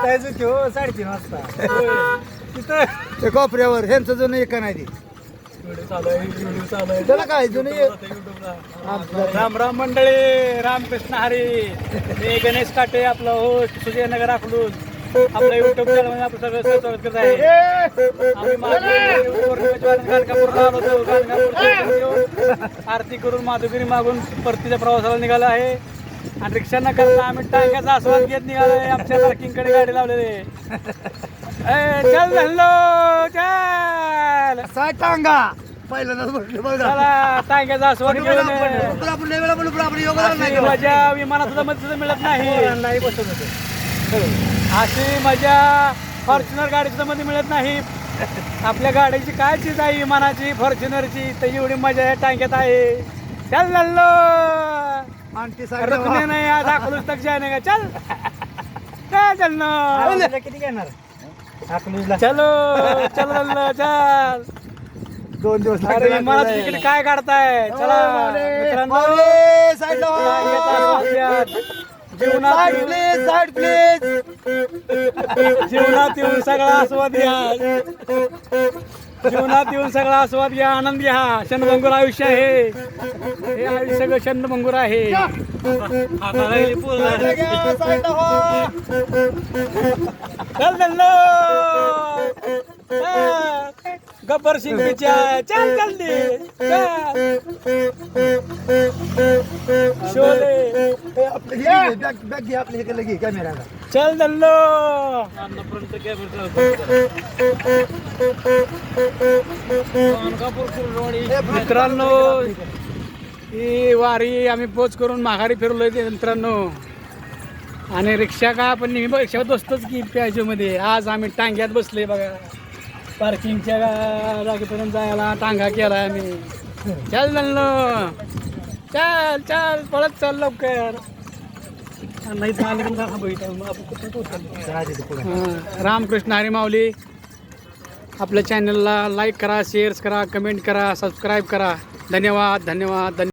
भेटायचं की हो 3:30 वाजता तिथं ते कोपऱ्यावर ह्यांचं जुनं एक नाही ते त्याला काय जुनं राम राम मंडळी रामकृष्ण हरी मी गणेश काटे आपलं हो सुजयनगर अकलूज आपलं युट्यूब चॅनल आपलं सगळं स्वागत करत आहे आम्ही गाणगापूरला आलो होतो गाणगापूर आरती करून माधुगिरी मागून परतीच्या प्रवासाला निघालो आहे आणि रिक्षा न करता आम्ही टांग्याचा आस्वाद घेत निघालो आहे आमच्या पार्किंगकडे गाडी लावलेली चल धरलो चल असा टांगा पहिल्यांदाच म्हटलं बघा चला टांग्याचा आस्वाद घेऊन आपण लय वेळा बोलू पण आपण योगदान नाही अशी मजा विमानात सुद्धा मध्ये सुद्धा मिळत नाही बसत होते अशी मजा फॉर्च्युनर गाडी सुद्धा मध्ये मिळत नाही आपल्या गाडीची काय चीज आहे विमानाची फॉर्च्युनरची तर एवढी मजा या टांग्यात आहे चल लल्लो आणखी रुकणे नाही आज अकलूज तक जाने का चल काय चल ना किती घेणार चलो चल लल्लो चल 2 दिवस अरे विमानात तिकीट काय काढताय चला मित्रांनो जीवनात जीवनात येऊन सगळा आस्वाद घ्या जीवनात येऊन सगळा आस्वाद घ्या आनंद घ्या क्षणभंगूर आयुष्य आहे हे आयुष्य सगळं क्षणभंगूर आहे चल चल गब्बर सिंग पिक्चर चल जल्दी शोले आपल्या इकडे लगी कॅमेराला चल दल्लो मित्रांनो ही वारी आम्ही पोच करून माघारी फिरलोय ते मित्रांनो आणि रिक्षा काय आपण नेहमी रिक्षावर बसतोच की प्याजोमध्ये आज आम्ही टांग्यात बसले बघा पार्किंगच्या जागेपर्यंत जायला टांगा केला आम्ही चल दल्लो चल चल पळत चल लवकर नाही रामकृष्ण हरी माऊली आपल्या चॅनलला लाईक करा शेअर्स करा कमेंट करा सबस्क्राईब करा धन्यवाद धन्यवाद धन्यवाद